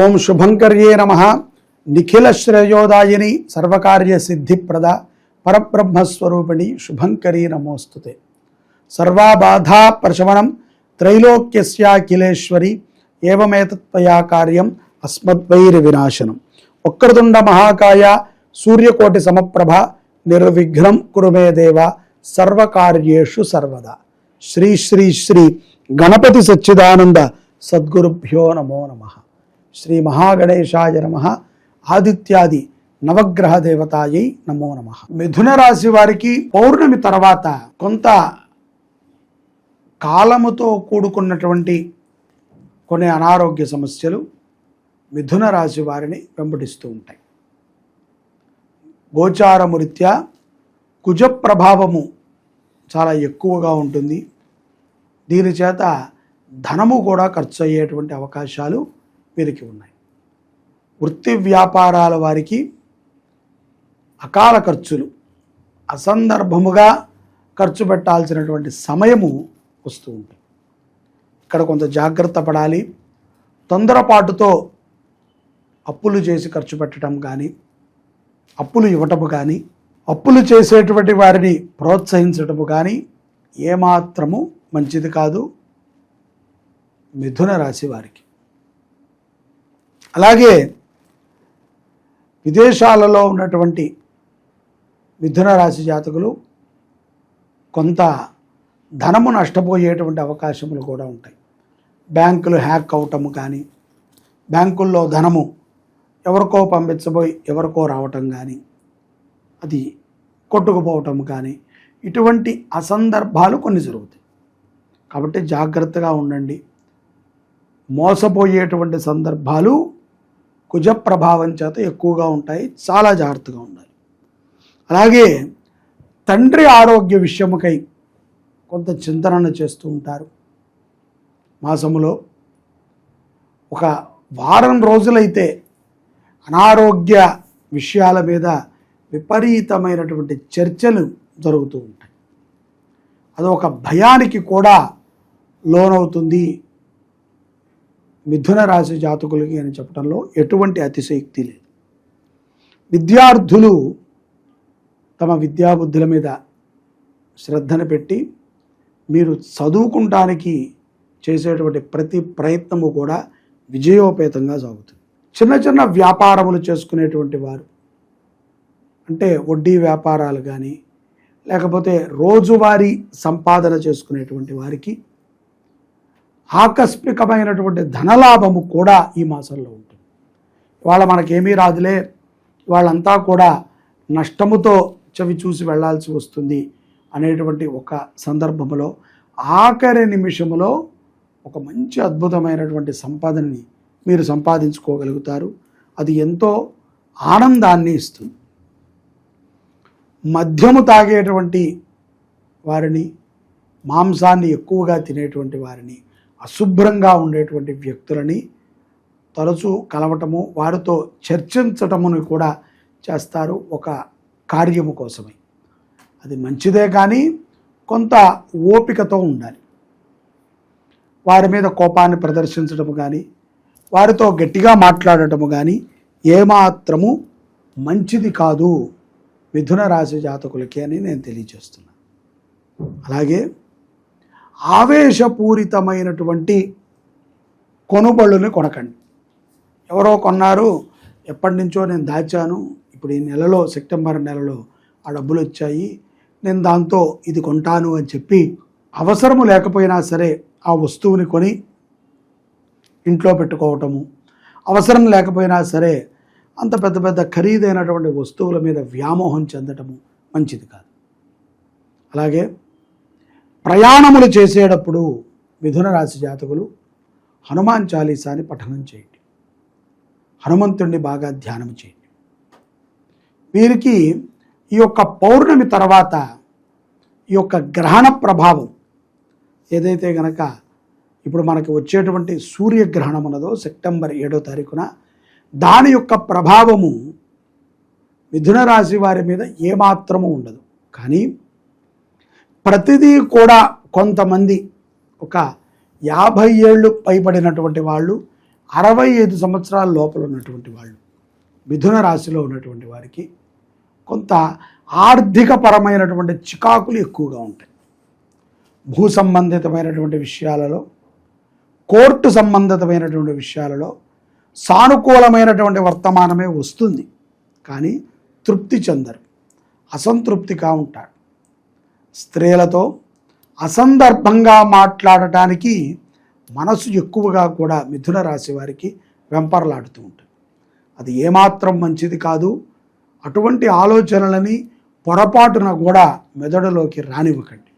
ఓం శుభంకర్యే నమః. నిఖిల శ్రేయోదాయిని సర్వకార్య సిద్ధిప్రద పరబ్రహ్మస్వరూపిణి శుభంకరీ నమోస్తుతే. సర్వాబాధా ప్రశమనం త్రైలోక్యస్యాఖిలేశ్వరి ఏవమేతత్వయా కార్యం అస్మద్వైరి వినాశనం. వక్రతుండ మహాకాయ సూర్యకోటి సమప్రభ నిర్విఘ్నం కురు మే దేవ సర్వకార్యేషు సర్వదా. శ్రీ శ్రీ శ్రీ గణపతి సచ్చిదానంద సద్గురుభ్యో నమో నమః. శ్రీ మహాగణేశాయ నమః. ఆదిత్యాది నవగ్రహ దేవతాయై నమో నమః. మిథున రాశి వారికి పౌర్ణమి తర్వాత కొంత కాలముతో కూడుకున్నటువంటి కొన్ని అనారోగ్య సమస్యలు మిథున రాశి వారిని వెంబడిస్తూ ఉంటాయి. గోచారమురీత్యా కుజ ప్రభావము చాలా ఎక్కువగా ఉంటుంది. దీని చేత ధనము కూడా ఖర్చు అయ్యేటువంటి అవకాశాలు వీరికి ఉన్నాయి. వృత్తి వ్యాపారాల వారికి అకాల ఖర్చులు, అసందర్భముగా ఖర్చు పెట్టాల్సినటువంటి సమయము వస్తూ ఉంటుంది. ఇక్కడ కొంత జాగ్రత్త పడాలి. తొందరపాటుతో అప్పులు చేసి ఖర్చు పెట్టడం కానీ, అప్పులు ఇవ్వటము కానీ, అప్పులు చేసేటువంటి వారిని ప్రోత్సహించటము కానీ ఏమాత్రము మంచిది కాదు మిథున రాశి వారికి. అలాగే విదేశాలలో ఉన్నటువంటి మిథున రాశి జాతకులు కొంత ధనము నష్టపోయేటువంటి అవకాశములు కూడా ఉంటాయి. బ్యాంకులు హ్యాక్ అవటము కానీ, బ్యాంకుల్లో ధనము ఎవరికో పంపించబోయి ఎవరికో రావటం కానీ, అది కొట్టుకుపోవటం కానీ, ఇటువంటి అసందర్భాలు కొన్ని జరుగుతాయి. కాబట్టి జాగ్రత్తగా ఉండండి. మోసపోయేటువంటి సందర్భాలు కుజ ప్రభావం చేత ఎక్కువగా ఉంటాయి. చాలా జాగ్రత్తగా ఉండాలి. అలాగే తండ్రి ఆరోగ్య విషయముకై కొంత చింతనను చేస్తూ ఉంటారు. మాసములో ఒక వారం రోజులైతే అనారోగ్య విషయాల మీద విపరీతమైనటువంటి చర్చలు జరుగుతూ ఉంటాయి. అదొక భయానికి కూడా లోనవుతుంది మిథున రాశి జాతకులకి అని చెప్పడంలో ఎటువంటి అతిశయోక్తి లేదు. విద్యార్థులు తమ విద్యాబుద్ధుల మీద శ్రద్ధను పెట్టి మీరు చదువుకుంటానికి చేసేటువంటి ప్రతి ప్రయత్నము కూడా విజయోపేతంగా సాగుతుంది. చిన్న చిన్న వ్యాపారములు చేసుకునేటువంటి వారు, అంటే వడ్డీ వ్యాపారాలు కానీ, లేకపోతే రోజువారీ సంపాదన చేసుకునేటువంటి వారికి ఆకస్మికమైనటువంటి ధనలాభము కూడా ఈ మాసంలో ఉంటుంది. ఇవాళ మనకేమీ రాదులే, వాళ్ళంతా కూడా నష్టముతో చవి చూసి వెళ్లాల్సి వస్తుంది అనేటువంటి ఒక సందర్భంలో ఆఖరి నిమిషంలో ఒక మంచి అద్భుతమైనటువంటి సంపాదనని మీరు సంపాదించుకోగలుగుతారు. అది ఎంతో ఆనందాన్ని ఇస్తుంది. మద్యము తాగేటువంటి వారిని, మాంసాన్ని ఎక్కువగా తినేటువంటి వారిని, అశుభ్రంగా ఉండేటువంటి వ్యక్తులని తరచూ కలవటము, వారితో చర్చించటమును కూడా చేస్తారు ఒక కార్యము కోసమే. అది మంచిదే, కానీ కొంత ఓపికతో ఉండాలి. వారి మీద కోపాన్ని ప్రదర్శించడము కానీ, వారితో గట్టిగా మాట్లాడటము కానీ ఏమాత్రము మంచిది కాదు మిథున రాశి జాతకులకి అని నేను తెలియజేస్తున్నాను. అలాగే ఆవేశపూరితమైనటువంటి కొనుగోళ్ళని కొనకండి. ఎవరో కొన్నారు, ఎప్పటి నుంచో నేను దాచాను, ఇప్పుడు ఈ నెలలో సెప్టెంబర్ నెలలో ఆ డబ్బులు వచ్చాయి, నేను దాంతో ఇది కొంటాను అని చెప్పి అవసరము లేకపోయినా సరే ఆ వస్తువుని కొని ఇంట్లో పెట్టుకోవటము, అవసరం లేకపోయినా సరే అంత పెద్ద పెద్ద ఖరీదైనటువంటి వస్తువుల మీద వ్యామోహం చెందటము మంచిది కాదు. అలాగే ప్రయాణములు చేసేటప్పుడు మిథున రాశి జాతకులు హనుమాన్ చాలీసాని పఠనం చేయండి. హనుమంతుడిని బాగా ధ్యానం చేయండి. వీరికి ఈ యొక్క పౌర్ణమి తర్వాత ఈ యొక్క గ్రహణ ప్రభావం ఏదైతే గనక ఇప్పుడు మనకి వచ్చేటువంటి సూర్యగ్రహణం ఉన్నదో సెప్టెంబర్ 7వ తారీఖున, దాని యొక్క ప్రభావము మిథున రాశి వారి మీద ఏమాత్రము ఉండదు. కానీ ప్రతిదీ కూడా కొంతమంది ఒక 50 ఏళ్ళు పైబడినటువంటి వాళ్ళు 65 సంవత్సరాల లోపల ఉన్నటువంటి వాళ్ళు మిథున రాశిలో ఉన్నటువంటి వారికి కొంత ఆర్థికపరమైనటువంటి చికాకులు ఎక్కువగా ఉంటాయి. భూ సంబంధితమైనటువంటి విషయాలలో, కోర్టు సంబంధితమైనటువంటి విషయాలలో సానుకూలమైనటువంటి వర్తమానమే వస్తుంది, కానీ తృప్తి చెందరు, అసంతృప్తిగా ఉంటారు. స్త్రీలతో అసందర్భంగా మాట్లాడటానికి మనసు ఎక్కువగా కూడా మిథున రాశి వారికి వెంపర్లాడుతూ ఉంటుంది. అది ఏమాత్రం మంచిది కాదు. అటువంటి ఆలోచనలని పొరపాటున కూడా మెదడులోకి రానివ్వకండి,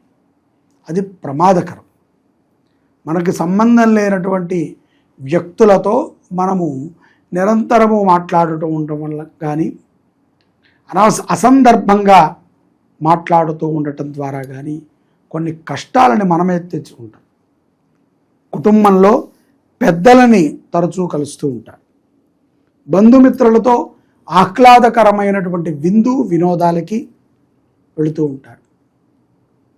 అది ప్రమాదకరం. మనకి సంబంధం లేనటువంటి వ్యక్తులతో మనము నిరంతరము మాట్లాడటం ఉండటం వల్ల కానీ, అసందర్భంగా మాట్లాడుతూ ఉండటం ద్వారా కానీ కొన్ని కష్టాలని మనమే తెచ్చుకుంటాం. కుటుంబంలో పెద్దలని తరచూ కలుస్తూ ఉంటారు. బంధుమిత్రులతో ఆహ్లాదకరమైనటువంటి విందు వినోదాలకి వెళుతూ ఉంటారు.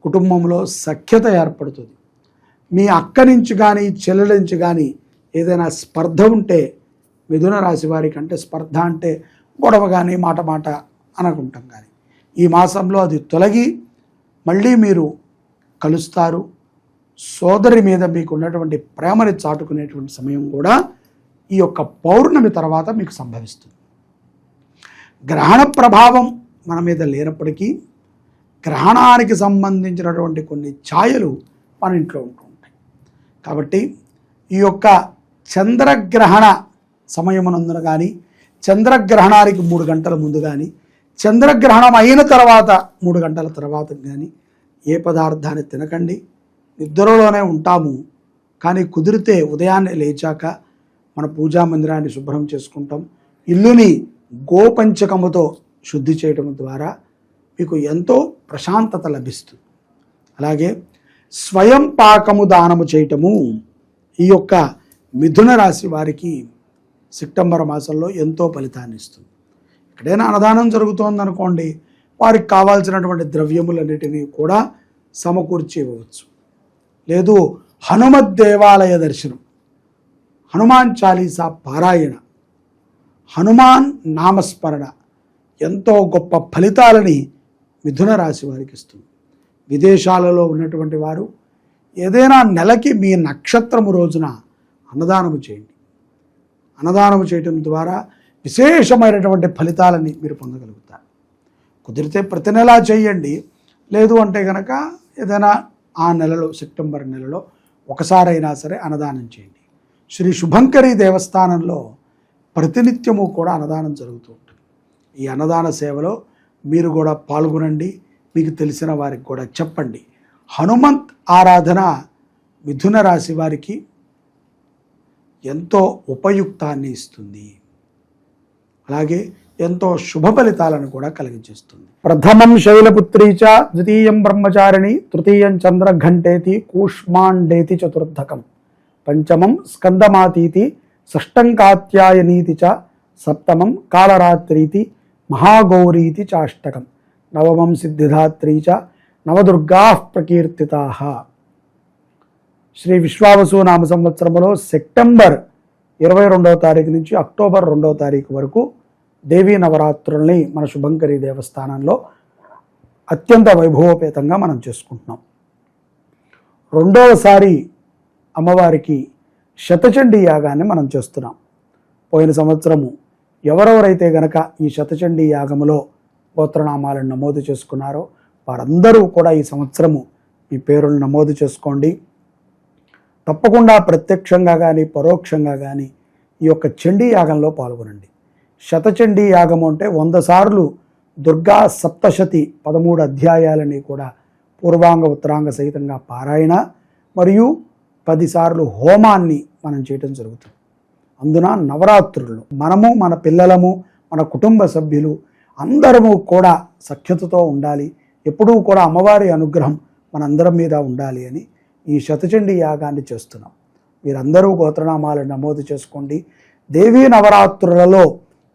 కుటుంబంలో సఖ్యత ఏర్పడుతుంది. మీ అక్క నుంచి కానీ చెల్లెల నుంచి కానీ ఏదైనా స్పర్ధ ఉంటే మిథున రాశి వారికి, అంటే స్పర్ధ అంటే గొడవ కానీ మాట అనుకుంటాం, కానీ ఈ మాసంలో అది తొలగి మళ్ళీ మీరు కలుస్తారు. సోదరి మీద మీకు ఉన్నటువంటి ప్రేమని చాటుకునేటువంటి సమయం కూడా ఈ యొక్క పౌర్ణమి తర్వాత మీకు సంభవిస్తుంది. గ్రహణ ప్రభావం మన మీద లేనప్పటికీ గ్రహణానికి సంబంధించినటువంటి కొన్ని ఛాయలు మన ఇంట్లో ఉంటూ ఉంటాయి. కాబట్టి ఈ యొక్క చంద్రగ్రహణ సమయమునందున కానీ, చంద్రగ్రహణానికి 3 గంటల ముందు కానీ, చంద్రగ్రహణం అయిన తర్వాత 3 గంటల తర్వాత కానీ ఏ పదార్థాన్ని తినకండి. నిద్రలోనే ఉంటాము, కానీ కుదిరితే ఉదయాన్నే లేచాక మన పూజా మందిరాన్ని శుభ్రం చేసుకుంటాం. ఇల్లుని గోపంచకముతో శుద్ధి చేయడం ద్వారా మీకు ఎంతో ప్రశాంతత లభిస్తుంది. అలాగే స్వయం పాకము దానము చేయటము ఈ యొక్క మిథున రాశి వారికి సెప్టెంబర్ మాసంలో ఎంతో ఫలితాన్ని ఇస్తుంది. ఎక్కడైనా అన్నదానం జరుగుతోందనుకోండి, వారికి కావాల్సినటువంటి ద్రవ్యములన్నిటినీ కూడా సమకూర్చి ఇవ్వవచ్చు. లేదు, హనుమత్ దేవాలయ దర్శనం, హనుమాన్ చాలీసా పారాయణ, హనుమాన్ నామస్మరణ ఎంతో గొప్ప ఫలితాలని మిథున రాశి వారికి ఇస్తుంది. విదేశాలలో ఉన్నటువంటి వారు ఏదైనా నెలకి మీ నక్షత్రము రోజున అన్నదానము చేయండి. అన్నదానము చేయటం ద్వారా విశేషమైనటువంటి ఫలితాలని మీరు పొందగలుగుతారు. కుదిరితే ప్రతి నెలా చేయండి. లేదు అంటే కనుక ఏదైనా ఆ నెలలో, సెప్టెంబర్ నెలలో ఒకసారైనా సరే అన్నదానం చేయండి. శ్రీ శుభంకరి దేవస్థానంలో ప్రతినిత్యము కూడా అన్నదానం జరుగుతూ ఉంటుంది. ఈ అన్నదాన సేవలో మీరు కూడా పాల్గొనండి. మీకు తెలిసిన వారికి కూడా చెప్పండి. హనుమంత్ ఆరాధన మిథున రాశి వారికి ఎంతో ఉపయుక్తాన్ని ఇస్తుంది. అలాగే ఎంతో శుభ ఫలితాలను కూడా కలిగించేస్తుంది. ప్రథమం శైలపుత్రీ చ, ద్వితీయం బ్రహ్మచారిణి, తృతీయం చంద్రఘంటేతి, కూష్మాండేతి చతుర్థకం, పంచమం స్కందమాతీతి, షష్టం కాత్యాయనీతి చ, సప్తమం కాళరాత్రీతి, మహాగౌరీతి చాష్టకం, నవమం సిద్ధిదాత్రీ చ, నవదుర్గా ప్రకీర్తితా. శ్రీ విశ్వావసు నామ సంవత్సరంలో సెప్టెంబర్ 22వ తారీఖు నుంచి అక్టోబర్ 2వ తారీఖు వరకు దేవీ నవరాత్రుల్ని మన శుభంకరి దేవస్థానంలో అత్యంత వైభవోపేతంగా మనం చేసుకుంటున్నాం. 2వసారి అమ్మవారికి శతచండీ యాగాన్ని మనం చేస్తున్నాం. పోయిన సంవత్సరము ఎవరెవరైతే గనక ఈ శతచండీ యాగములో గోత్రనామాలను నమోదు చేసుకున్నారో వారందరూ కూడా ఈ సంవత్సరము మీ పేరును నమోదు చేసుకోండి. తప్పకుండా ప్రత్యక్షంగా కానీ పరోక్షంగా కానీ ఈ యొక్క చండీ యాగంలో పాల్గొనండి. శతచండీ యాగము అంటే 100 సార్లు దుర్గా సప్తశతి 13 అధ్యాయాలని కూడా పూర్వాంగ ఉత్తరాంగ సహితంగా పారాయణ మరియు 10 సార్లు హోమాన్ని మనం చేయటం జరుగుతుంది. అందున నవరాత్రుల్లో మనము, మన పిల్లలము, మన కుటుంబ సభ్యులు అందరము కూడా సఖ్యతతో ఉండాలి. ఎప్పుడూ కూడా అమ్మవారి అనుగ్రహం మనందరం మీద ఉండాలి అని ఈ శతచండీ యాగాన్ని చేస్తున్నాం. మీరందరూ గోత్రనామాలను నమోదు చేసుకోండి. దేవీ నవరాత్రులలో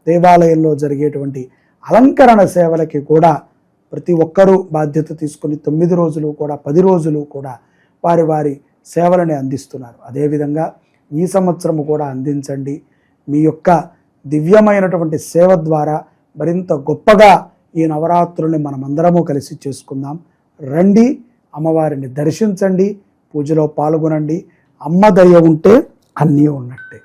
దేవాలయంలో జరిగేటువంటి అలంకరణ సేవలకి కూడా ప్రతి ఒక్కరూ బాధ్యత తీసుకుని 9 రోజులు కూడా 10 రోజులు కూడా వారి వారి సేవలని అందిస్తున్నారు. అదేవిధంగా ఈ సంవత్సరము కూడా అందించండి. మీ యొక్క దివ్యమైనటువంటి సేవ ద్వారా మరింత గొప్పగా ఈ నవరాత్రుల్ని మనమందరము కలిసి చేసుకుందాం. రండి, అమ్మవారిని దర్శించండి, పూజలో పాల్గొనండి. అమ్మ దయ ఉంటే అన్నీ ఉన్నట్టే.